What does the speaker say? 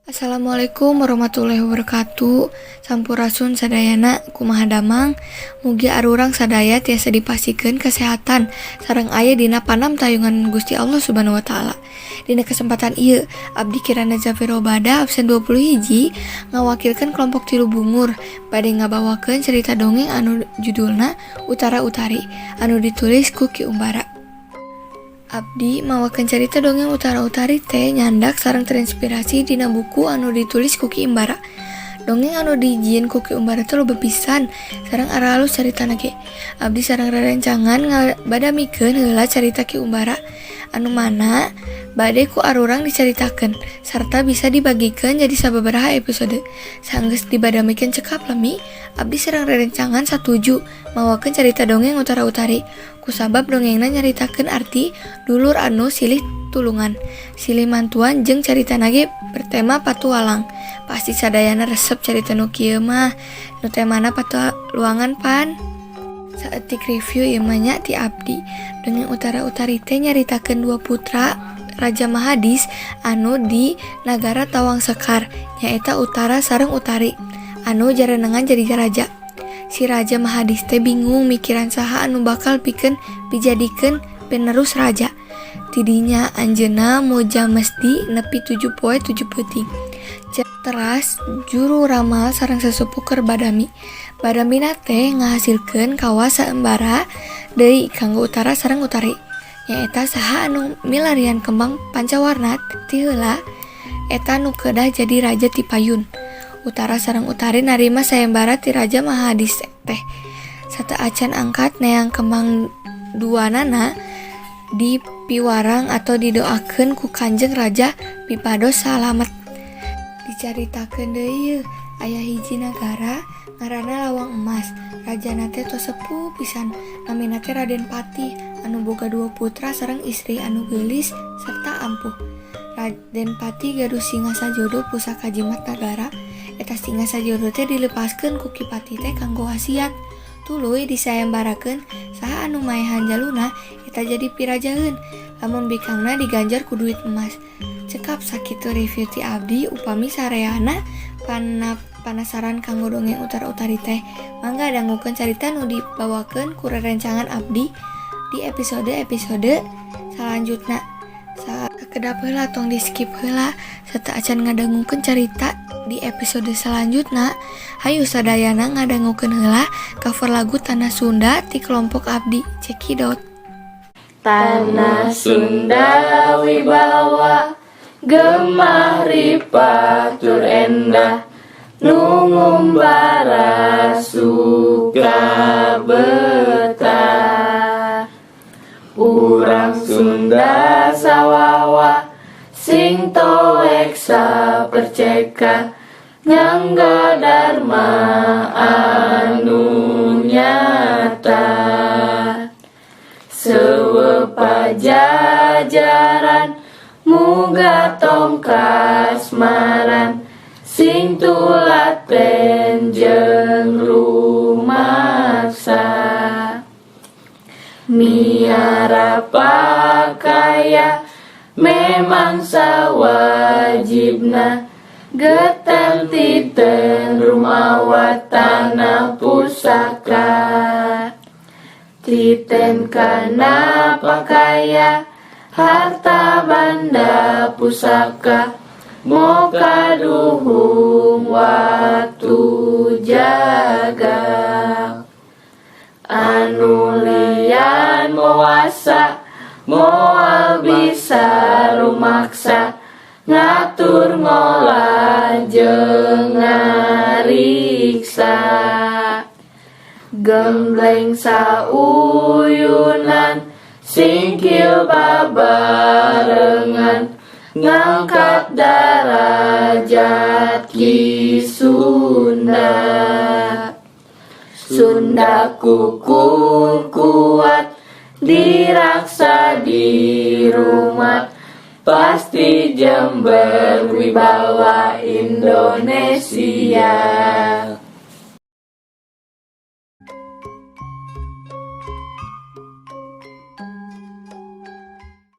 Assalamualaikum warahmatullahi wabarakatuh. Sampurasun sadayana kumaha damang. Mugi arurang sadaya tiasa dipasikeun kesehatan sareng aya dina panam tayungan Gusti Allah Subhanahu wa taala. Dina kesempatan ieu abdi Kirana Zafir Obada absen 20 hiji ngawakilkeun kelompok Tilu Bungur bade ngabawakeun cerita dongeng anu judulna Utara Utari anu ditulis ku Ki Umbara. Abdi mawakeun carita dongeng Utara Utari teh nyandak sareng terinspirasi dina buku anu ditulis ku Ki Umbara. Dongeng anu dijieun ku Ki Umbara teh loba pisan sareng ara alus caritana ge. Abdi sareng rerencangan ngabadamikeun heula carita Ki Umbara anu mana bade ku arurang dicaritakeun sarta bisa dibagikeun jadi sababaraha episode. Saenggeus dibadamikeun cekap lami, abdi sareng rerencangan satuju mawakeun carita dongeng Utara Utari. Kusabab dongengna nyaritakeun arti dulur anu silih tulungan, silih mantuan jeung caritana ge bertema patualang. Pasti sadayana resep carita nu kieu mah, nu temana patualangan pan. Saeutik review ieu mah nya ti abdi. Dongeng Utara Utari teh nyaritakeun dua putra Raja Mahadis anu di nagara Tawang Sekar, nyaeta Utara sareng Utari, anu jarenengan jadi raja. Si Raja Mahadis teh bingung mikiran saha anu bakal pikeun dijadikeun penerus raja. Tidinya anjeunna moja mesti nepi 7 poe 7 peuting. Teras juru ramal sareng sesepuh keur badami. Badamina teh ngahasilkeun kawas saembara deui kanggo Utara sareng Utari. Nyaeta saha anu milarian kembang pancawarna ti heula eta nu kedah jadi raja ti payun. Utara sareng Utari narima sayembara ti Raja Mahadis teh. Sata acan angkat neang kembang duanana dipiwarang atau didoakeun ku Kanjeng Raja pipados salamet. Dicaritakeun deui aya hiji nagara ngaranna Lawang Emas. Rajana teh tos sepuh pisan, namina teh Raden Pati anu boga 2 putra sareng istri anu geulis serta ampuh. Raden Pati gaduh singa sajodo pusaka jimat nagara. Eta singa sajodo teh dilepaskeun ku Ki Pati teh kanggo wasiat. Tuluy disayembarakeun saha anu maehan jaluna eta jadi pirajaeun, lamun bikangna diganjar ku duit emas. Cekap sakitu review ti abdi. Upami sareana panasaran kanggo dongeng Utara Utari teh, mangga dangukeun carita nu dibawakeun ku rerencangan abdi di episode-episode salanjutna. Sakedap heula tong di skip heula serta acan ngadangukeun carita di episode selanjutnya. Hayu sadayana ngadangukeun heula cover lagu Tanah Sunda ti kelompok abdi. Cekidot. Tanah Sunda wibawa gemah ripatur endah nu ngumbara suka betah. Urang Sunda sawawa sing toek saperceka ngangga dharma anu nyata. Seueuh pajajaran muga tongkas maran sing tulaten jeung rumaksa. Miara pakaya memang sawajibna, getan titen rumawat tanah pusaka. Titen kana pakaya harta banda pusaka, moka duhung waktu jaga. Anu lian mowasa moal bisa rumaksa, ngatur ngolah jeung ngariksa. Gembleng sauyunan singkil babarengan, ngangkat darajat Ki Sunda. Sunda kukuh kuat diraksa di rumah, pasti Jember wibawa Indonesia.